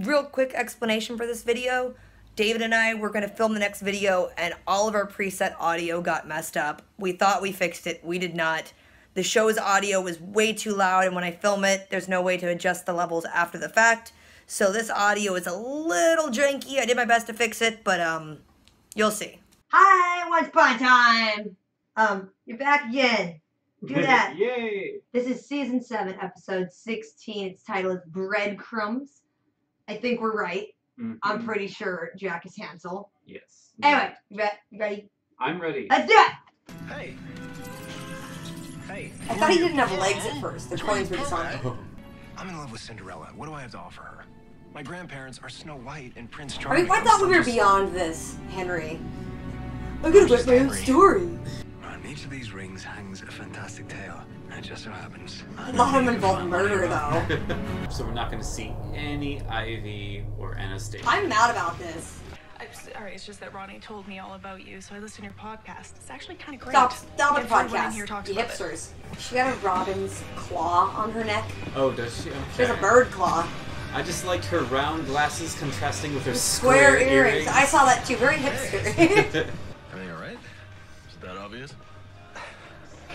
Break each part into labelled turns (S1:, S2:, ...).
S1: Real quick explanation for this video. David and I were going to film the next video and all of our preset audio got messed up. We thought we fixed it. We did not. The show's audio was way too loud, and when I film it, there's no way to adjust the levels after the fact. So this audio is a little janky. I did my best to fix it, but you'll see. Hi, once upon a time. You're back again. Do that.
S2: Yay!
S1: This is season 7, episode 16. Its title is Breadcrumbs. I think we're right.
S2: Mm-hmm.
S1: I'm pretty sure Jack is Hansel.
S2: Yes.
S1: Anyway, you ready?
S2: I'm ready.
S1: Let's do it!
S3: Hey! Hey!
S1: I thought he didn't have legs at first. The coins were just on him.
S3: I'm in love with Cinderella. What do I have to offer her? My grandparents are Snow White and Prince
S1: I
S3: Charming.
S1: mean, I thought we were beyond this, Henry. I'm gonna write my own story.
S3: On each of these rings hangs a fantastic tale. It just so happens.
S1: A lot of them involve murder, though.
S2: So we're not going to see any Ivy or Anastasia.
S1: I'm mad about this.
S4: I'm sorry, it's just that Ronnie told me all about you, so I listened to your podcast. It's actually kind of great.
S1: Stop the
S4: Everyone in
S1: podcast,
S4: here talks
S1: you
S4: about
S1: hipsters. She got a robin's claw on her neck.
S2: Oh, does she? Okay.
S1: She has a bird claw.
S2: I just liked her round glasses contrasting with her
S1: Square earrings. I saw that too. Very hipster.
S3: Everything alright? Is that obvious?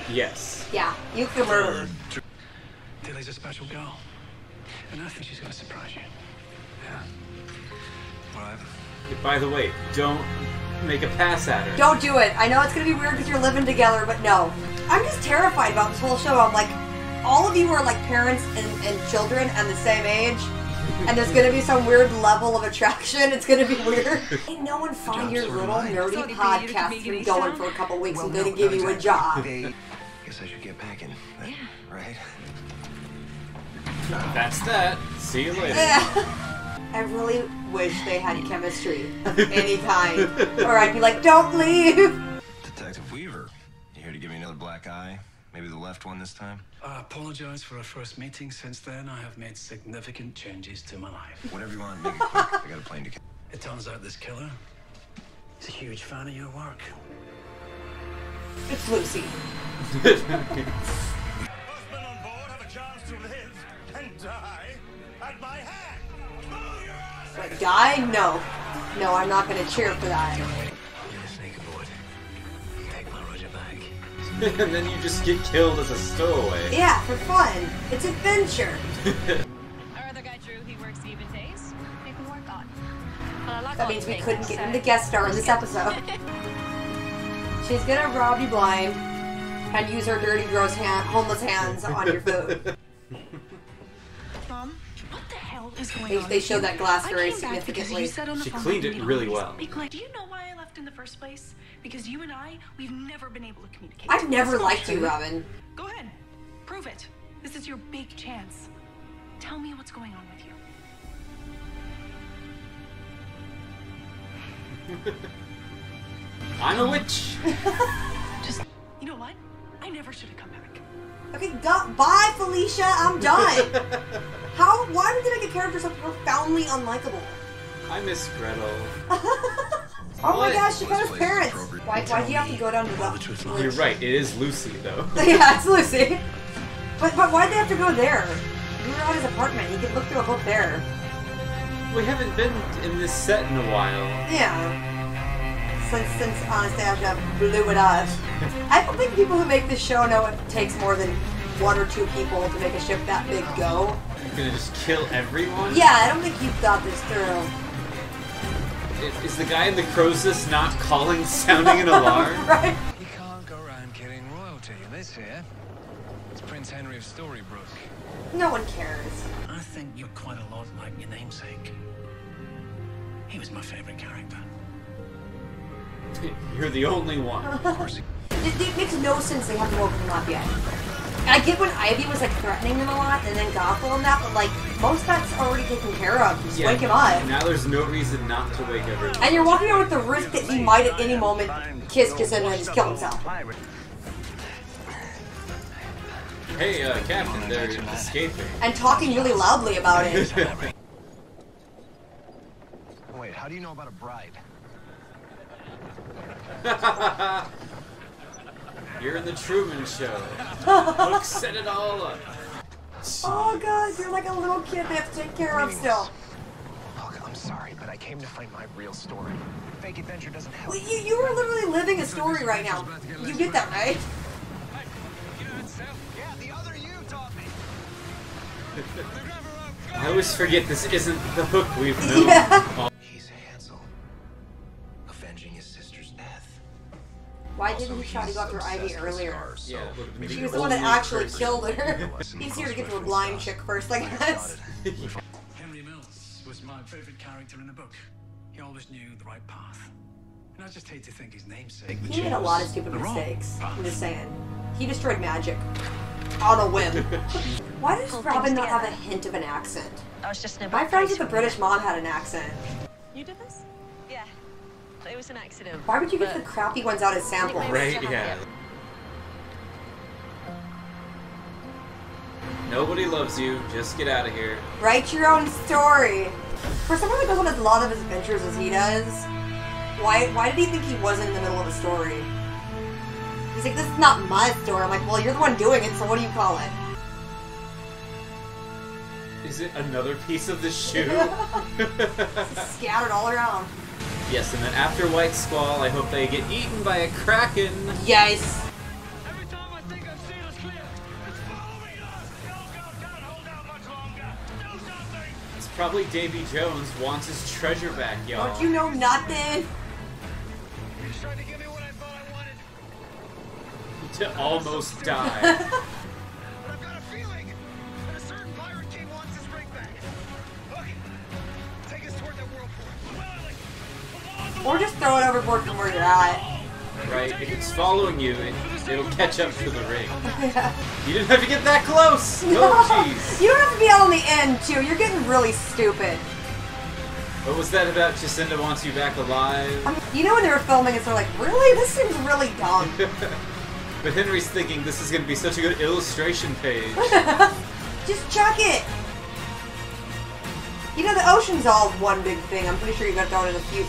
S2: Yes.
S1: Yeah, you can murder.
S3: Tilly's a special girl. And I think she's gonna surprise you. Yeah. What?
S2: By the way, don't make a pass at her.
S1: Don't do it. I know it's gonna be weird because you're living together, but no. I'm just terrified about this whole show. I'm like, all of you are like parents and children and the same age, and there's gonna be some weird level of attraction. It's gonna be weird. Ain't no one find your little nerdy podcast you're going for a couple weeks and gonna give you a job.
S3: Guess I should get packing. Yeah. Right?
S2: That's that. See you later.
S1: I really wish they had chemistry of any kind. Or I'd be like, don't leave!
S3: Detective Weaver, you here to give me another black eye? Maybe the left one this time?
S5: I apologize for our first meeting. Since then, I have made significant changes to my life.
S3: Whatever you want, make it quick. I got a plane to catch.
S5: It turns out this killer is a huge fan of your work.
S1: It's Lucy.
S6: Husband on board have a chance to live and die at my hand.
S1: But die? No. No, I'm not gonna cheer for that.
S3: You're a snake aboard. Take my Roger back.
S2: And then you just get killed as a stowaway.
S1: Yeah, for fun. It's adventure.
S7: Our other guy, Drew, he works even days. They can work on. But I like
S1: That means we couldn't get him to guest star in this episode. She's gonna rob you blind and use her dirty, gross homeless hands on your food.
S4: Mom, what the hell is going on?
S1: They showed that glass very significantly.
S2: She cleaned it really well.
S4: Do you know why I left in the first place? Because you and we've never been able to communicate.
S1: I've never liked you, Robin.
S4: Go ahead. Prove it. This is your big chance. Tell me what's going on with you.
S2: I'm a witch.
S4: Just, you know what? I never should have come back.
S1: Okay, bye, Felicia. I'm done. Why did I make a character so profoundly unlikable?
S2: I miss Gretel.
S1: Oh my gosh, she found his parents. Why do you have to go down to the...
S2: You're right, it is Lucy, though.
S1: Yeah, it's Lucy. But why'd they have to go there? We were at his apartment. You could look through a book there.
S2: We haven't been in this set in a while.
S1: Yeah. Since Anastasia blew it up. I don't think people who make this show know it takes more than 1 or 2 people to make a ship that big go.
S2: You're gonna just kill everyone?
S1: Yeah, I don't think you've thought this through.
S2: Is the guy in the crow's nest not sounding an alarm?
S1: Right.
S3: You can't go around killing royalty in this here. It's Prince Henry of Storybrooke.
S1: No one cares.
S5: I think you're quite a lot like your namesake. He was my favorite character.
S2: You're the only one.
S1: It makes no sense they haven't woken him up yet. I get when Ivy was like threatening him a lot and then Gothel and that, but like most of that's already taken care of. Just wake him up.
S2: Now there's no reason not to wake everyone.
S1: And you're walking around with the risk that he might at any moment kiss in and just kill himself.
S2: Hey, Captain, they're escaping.
S1: And talking really loudly about it.
S3: Wait, how do you know about a bride?
S2: You're in the Truman Show. Look, set it all up.
S1: Oh god, you're like a little kid they have to take care of still.
S8: but I came to find my real story. Fake adventure doesn't help.
S1: Well, you are literally living a story right now. You get that, right?
S8: Yeah, the other you taught me.
S2: I always forget this isn't the Hook we've known.
S1: Yeah.
S8: He's Hansel, avenging his sister's death.
S1: Why didn't he try to go after Ivy earlier?
S2: Yeah, it would've been
S1: She
S2: the
S1: was the one that
S2: only
S1: actually
S2: person.
S1: killed her. He's here to get to a blind chick first, I guess.
S3: Henry Mills was my favorite character in the book. He always knew the right path. And I just hate to think his namesake.
S1: He made a lot of stupid mistakes. I'm just saying. He destroyed magic. On a whim. Why does Robin not have a hint of an accent?
S7: I was just
S1: My friends with a British mom had an accent.
S7: You did this? Yeah. It was an accident.
S1: Why would you get the crappy ones out as samples?
S2: Right, yeah. Nobody loves you. Just get out of here.
S1: Write your own story. For someone that goes on as a lot of his adventures as he does, why did he think he wasn't in the middle of a story? He's like, this is not my story. I'm like, well, you're the one doing it, so what do you call it?
S2: Is it another piece of the shoe?
S1: Scattered all around.
S2: Yes, and then after White Squall, I hope they get eaten by a kraken.
S1: Yes.
S6: Every time I think I've seen us clear, it's following us! Don't hold out much longer! Do something!
S2: It's probably Davy Jones wants his treasure back, y'all.
S1: Don't you know nothing?
S6: You tried to give me what I thought I wanted,
S2: To almost die.
S6: but I've got a feeling that a certain pirate king wants his ring back. Look, take us toward that whirlpool.
S1: Or just throw it overboard from where you're at.
S2: Right? If it's following you, it'll catch up to the ring. You didn't have to get that close! Oh, jeez.
S1: You don't have to be out on the end, too. You're getting really stupid.
S2: What was that about Jacinda wants you back alive?
S1: I mean, you know when they were filming it, they're like, really? This seems really dumb.
S2: But Henry's thinking this is going to be such a good illustration page.
S1: Just chuck it. You know, the ocean's all one big thing. I'm pretty sure you got thrown it a few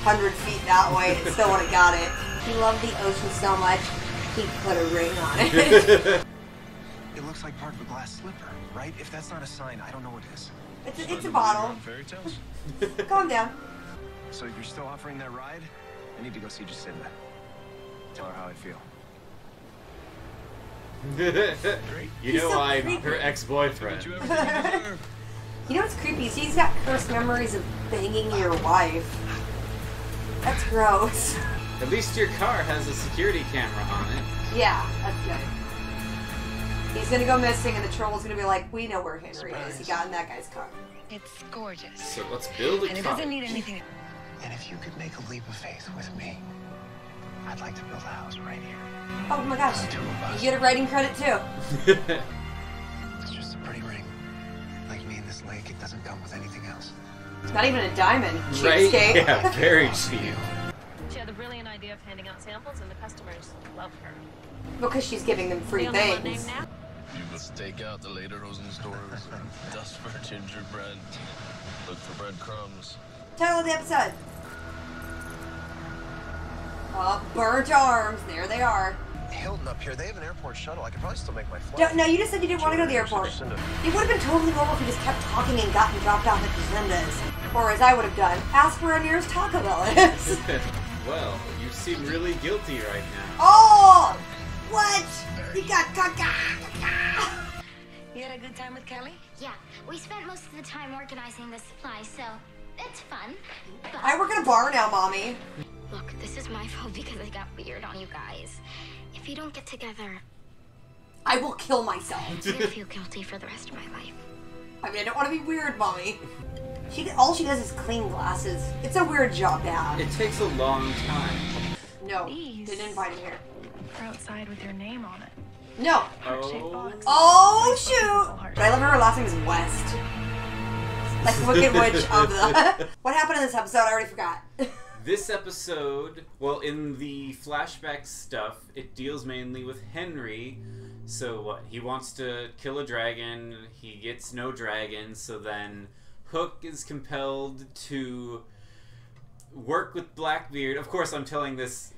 S1: 100 feet that way and still wouldn't got it. He loved the ocean so much, he put a ring on it.
S8: It looks like part of a glass slipper, right? If that's not a sign, I don't know what is.
S1: It's a bottle.
S8: Fairy tales?
S1: Calm down.
S8: So you're still offering that ride? I need to go see Jacinda. Tell her how I feel.
S2: You
S1: He's
S2: know
S1: so
S2: I'm
S1: creepy.
S2: her ex-boyfriend.
S1: You know what's creepy? Is he's got cursed memories of banging your wife. That's gross.
S2: At least your car has a security camera on it.
S1: Yeah, that's good. He's gonna go missing and the troll's gonna be like, we know where Henry is. He got in that guy's car.
S7: It's gorgeous.
S2: So let's build a
S7: And it
S2: car.
S7: doesn't need anything.
S8: And if you could make a leap of faith with me, I'd like to build a house right here.
S1: Oh my gosh.
S8: The two of us.
S1: You get a writing credit too.
S8: It's just a pretty ring. Like me in this lake, it doesn't come with anything else.
S1: It's not even a diamond.
S2: Right?
S1: Cheapskate.
S2: Yeah, very cheap.
S7: She had the brilliant idea of handing out samples, and the customers love her.
S1: Because she's giving them free
S7: You know what name
S1: things.
S7: now?
S9: You must take out the Lederhosen stores, dust for gingerbread, look for breadcrumbs.
S1: Title of the episode. Burnt arms. There they are.
S8: Hilton up here, they have an airport shuttle. I could probably still make my flight.
S1: No, you just said you didn't want to go to the airport. It would have been totally normal if you just kept talking and gotten dropped off at Jacinda's. Or as I would have done, ask where our nearest Taco Bell is.
S2: Well, you seem really guilty right now.
S1: Oh! What? You got caca!
S7: You had a good time with Kelly?
S10: Yeah, we spent most of the time organizing the supplies, so it's fun. But
S1: I work in a bar now, Mommy.
S10: look, this is my fault because I got weird on you guys. If you don't get together,
S1: I will kill myself.
S10: I'm gonna feel guilty for the rest of my life.
S1: I mean, I don't want to be weird, Mommy. All she does is clean glasses. It's a weird job to have.
S2: It takes a long time.
S1: No,
S7: These
S1: didn't invite him here.
S7: are outside with your name on it.
S1: No.
S7: Heart-shaped box.
S1: Oh, shoot! But I love her last name is West. Like Wicked Witch of the... What happened in this episode? I already forgot.
S2: This episode, well, in the flashback stuff, it deals mainly with Henry. So what? He wants to kill a dragon. He gets no dragon. So then Hook is compelled to work with Blackbeard. Of course, I'm telling this...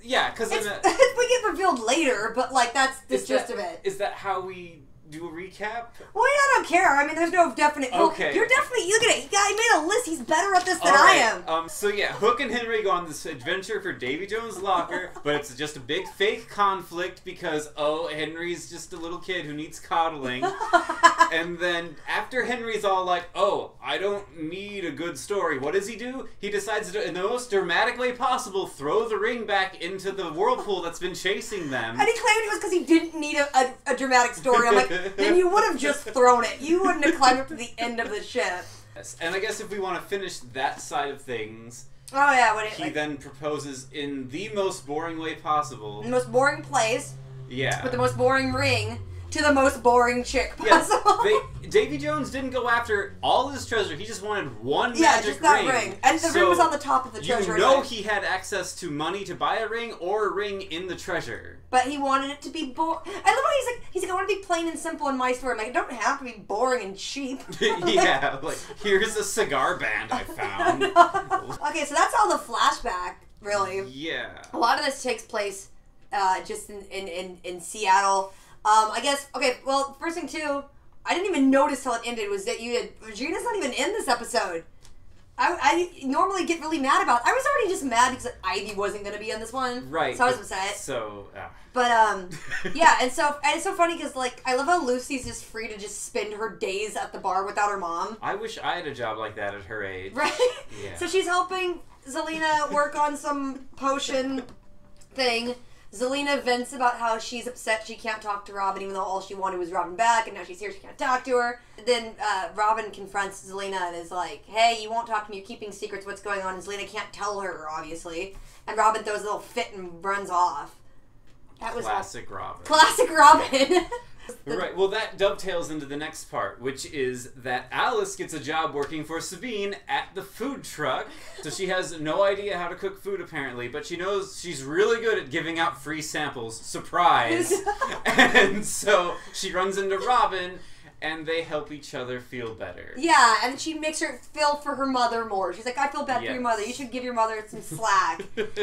S2: Yeah, because
S1: we get revealed later, but like that's the gist of it.
S2: Is that how we do a recap?
S1: Well, I don't care. I mean, there's no definite...
S2: Okay.
S1: You're definitely... Look at it. He made a list. He's better at this than
S2: All
S1: I
S2: right.
S1: am.
S2: So yeah, Hook and Henry go on this adventure for Davy Jones' locker, but it's just a big fake conflict because, Henry's just a little kid who needs coddling. And then after Henry's all like, I don't need a good story, what does he do? He decides to, in the most dramatic way possible, throw the ring back into the whirlpool that's been chasing them.
S1: And he claimed it was because he didn't need a dramatic story. I'm like, then you would have just thrown it. You wouldn't have climbed up to the end of the ship.
S2: Yes. And I guess if we want to finish that side of things...
S1: Oh, yeah.
S2: He then proposes in the most boring way possible.
S1: The most boring place.
S2: Yeah.
S1: With the most boring ring to the most boring chick possible.
S2: Yeah, Davy Jones didn't go after all his treasure. He just wanted one magic ring.
S1: Just that ring. And the ring was on the top of the treasure.
S2: You know he had access to money to buy a ring or a ring in the treasure.
S1: But he wanted it to be boring. I love how he's like, I want to be plain and simple in my story. I'm like, it don't have to be boring and cheap.
S2: Yeah, like, here's a cigar band I found.
S1: Okay, so that's all the flashback, really.
S2: Yeah.
S1: A lot of this takes place just in Seattle. I guess, okay, well, first thing too, I didn't even notice till it ended, was that Regina's not even in this episode. I normally get really mad about it. I was already just mad because Ivy wasn't going to be in this one.
S2: Right.
S1: So I was upset.
S2: So,
S1: But, yeah, and it's so funny because, like, I love how Lucy's just free to just spend her days at the bar without her mom.
S2: I wish I had a job like that at her age.
S1: Right?
S2: Yeah.
S1: So she's helping Zelina work on some potion thing. Zelina vents about how she's upset she can't talk to Robin even though all she wanted was Robin back, and now she's here, she can't talk to her. Then Robin confronts Zelina and is like, hey, you won't talk to me, you're keeping secrets, what's going on? And Zelina can't tell her, obviously. And Robin throws a little fit and runs off. That was
S2: Classic Robin.
S1: Classic Robin.
S2: Right, well that dovetails into the next part, which is that Alice gets a job working for Sabine at the food truck. So she has no idea how to cook food apparently, but she knows she's really good at giving out free samples. Surprise! And so she runs into Robin, and they help each other feel better.
S1: Yeah, and she makes her feel for her mother more. She's like, I feel bad for your mother, you should give your mother some slack.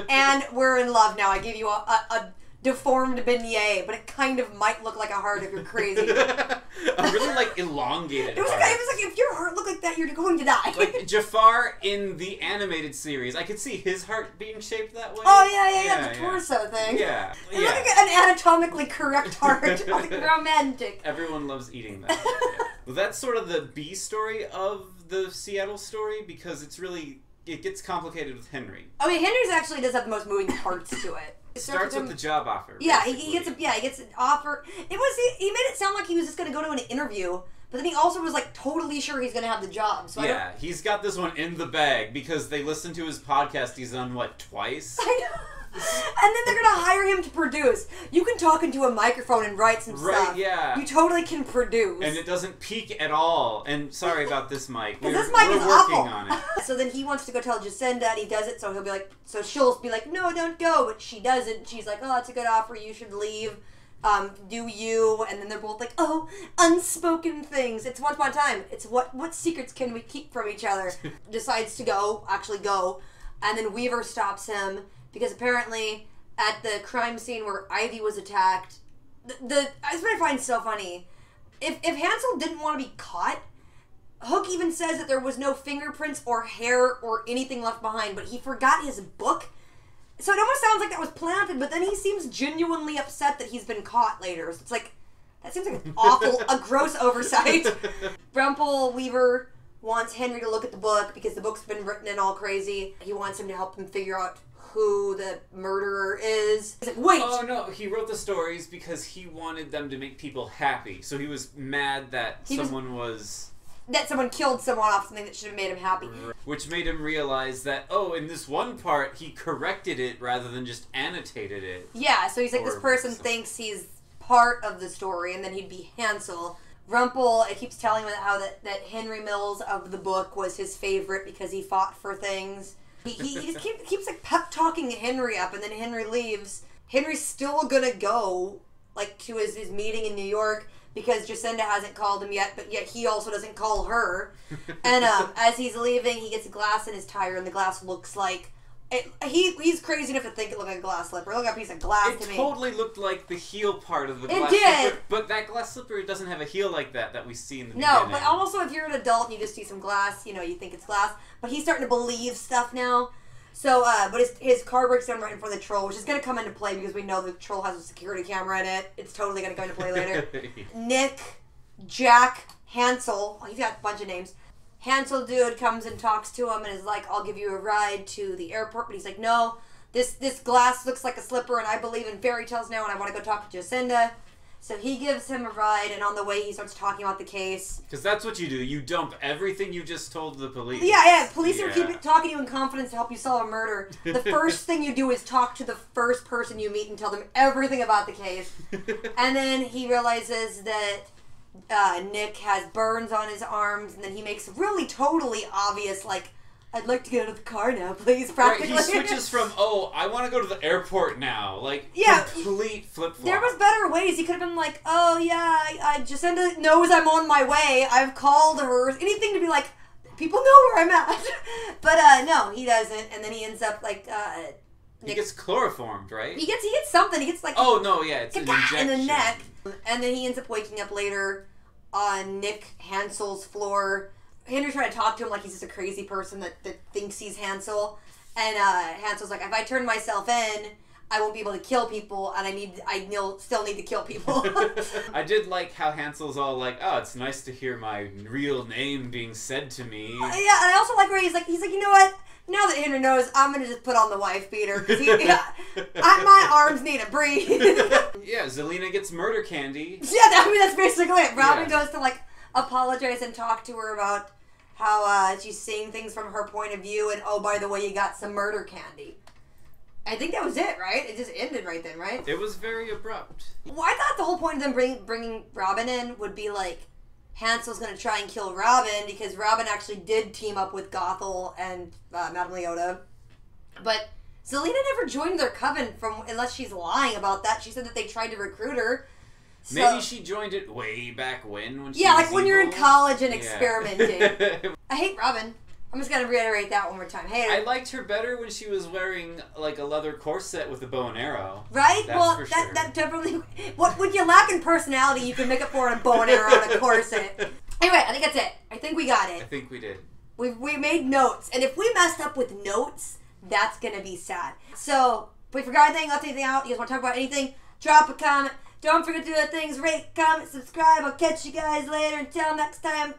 S1: And we're in love now, I give you a deformed beignet, but it kind of might look like a heart if you're crazy.
S2: A really, like, elongated
S1: it was
S2: heart.
S1: like, if your heart looked like that, you're going to die.
S2: Like Jafar in the animated series, I could see his heart being shaped that way.
S1: Oh, yeah, the torso thing.
S2: Yeah.
S1: It looked like an anatomically correct heart. Like romantic.
S2: Everyone loves eating that. Yeah. Well, that's sort of the B story of the Seattle story, because it's really... It gets complicated with Henry.
S1: I mean, Henry's actually does have the most moving parts to it.
S2: It starts with the job offer.
S1: Yeah, he gets an offer. He made it sound like he was just going to go to an interview, but then he also was like totally sure he's going to have the job. So
S2: yeah, he's got this one in the bag because they listened to his podcast. He's done what, twice?
S1: I know. And then they're going to hire him to produce. You can talk into a microphone and write some stuff.
S2: Right, yeah.
S1: You totally can produce.
S2: And it doesn't peak at all. And sorry about this mic.
S1: Because this mic is
S2: working
S1: awful.
S2: On it.
S1: So then he wants to go tell Jacinda, and he does it, so he'll be like, so she'll be like, no, don't go. But she doesn't. She's like, oh, that's a good offer. You should leave. Do you? And then they're both like, oh, unspoken things. It's once upon a time. It's what secrets can we keep from each other? Decides to actually go. And then Weaver stops him. Because apparently, at the crime scene where Ivy was attacked, that's what I find so funny. If Hansel didn't want to be caught, Hook even says that there was no fingerprints or hair or anything left behind, but he forgot his book. So it almost sounds like that was planted, but then he seems genuinely upset that he's been caught later. So it's like, that seems like an awful, a gross oversight. Rumpel Weaver wants Henry to look at the book because the book's been written and all crazy. He wants him to help him figure out who the murderer is. He's like, wait!
S2: Oh no, he wrote the stories because he wanted them to make people happy. So he was mad that someone
S1: killed someone off something that should have made him happy.
S2: Which made him realize that, oh, in this one part, he corrected it rather than just annotated it.
S1: Yeah, so he's like, this person thinks he's part of the story, and then he'd be Hansel. Rumpel, it keeps telling him how that Henry Mills of the book was his favorite because he fought for things. He just keeps like pep talking Henry up, and then Henry leaves. Henry's still gonna go like to his meeting in New York because Jacinda hasn't called him yet, but yet he also doesn't call her. And as he's leaving, he gets a glass in his tire, and the glass looks like He's crazy enough to think it looked like a glass slipper. It looked like a piece of glass to me.
S2: It totally looked like the heel part of the glass slipper. But that glass slipper doesn't have a heel like that we see in the beginning.
S1: No, but also if you're an adult and you just see some glass, you think it's glass. But he's starting to believe stuff now. So, but his car breaks down right in front of the troll, which is going to come into play because we know the troll has a security camera in it. It's totally going to come into play later. Nick, Jack, Hansel. Oh, he's got a bunch of names. Hansel dude comes and talks to him and is like, I'll give you a ride to the airport. But he's like, no, this glass looks like a slipper and I believe in fairy tales now and I want to go talk to Jacinda. So he gives him a ride and on the way he starts talking about the case.
S2: Because that's what you do. You dump everything you just told the police.
S1: Yeah. Police are keep talking to you in confidence to help you solve a murder. The first thing you do is talk to the first person you meet and tell them everything about the case. And then he realizes that Nick has burns on his arms, and then he makes really totally obvious, like, I'd like to get out of the car now, please, practically.
S2: Right, he switches from, I want to go to the airport now. Like, complete flip-flop.
S1: There was better ways. He could have been like, Jacinda knows I'm on my way. I've called her. Anything to be like, people know where I'm at. But, no, he doesn't. And then he ends up, like,
S2: he gets chloroformed, right?
S1: He gets something. He gets, like...
S2: Oh, no, yeah, it's an injection.
S1: In the neck. And then he ends up waking up later on Nick Hansel's floor. Henry's trying to talk to him like he's just a crazy person that thinks he's Hansel. And Hansel's like, if I turn myself in, I won't be able to kill people, and I still need to kill people.
S2: I did like how Hansel's all like, it's nice to hear my real name being said to me.
S1: Yeah, and I also like where he's like, you know what? Now that Henry knows, I'm going to just put on the wife beater. Because my arms need a breathe.
S2: Yeah, Zelina gets murder candy.
S1: Yeah, that's basically it. Robin goes to, like, apologize and talk to her about how she's seeing things from her point of view. And, oh, by the way, you got some murder candy. I think that was it, right? It just ended right then, right?
S2: It was very abrupt.
S1: Well, I thought the whole point of them bringing Robin in would be, like, Hansel's going to try and kill Robin because Robin actually did team up with Gothel and Madame Leota. But Zelina never joined their coven unless she's lying about that. She said that they tried to recruit her. So,
S2: maybe she joined it way back when she was
S1: like when
S2: evil.
S1: you're in college and experimenting. I hate Robin. I'm just going to reiterate that one more time.
S2: I liked her better when she was wearing like a leather corset with a bow and arrow.
S1: Right?
S2: That's for sure.
S1: That definitely... What you lack in personality, you can make up for in a bow and arrow and a corset. Anyway, I think that's it. I think we got it.
S2: I think we did.
S1: We made notes. And if we messed up with notes, that's going to be sad. So, if we forgot anything, left anything out, you guys want to talk about anything, drop a comment. Don't forget to do the things, rate, comment, subscribe. I'll catch you guys later. Until next time.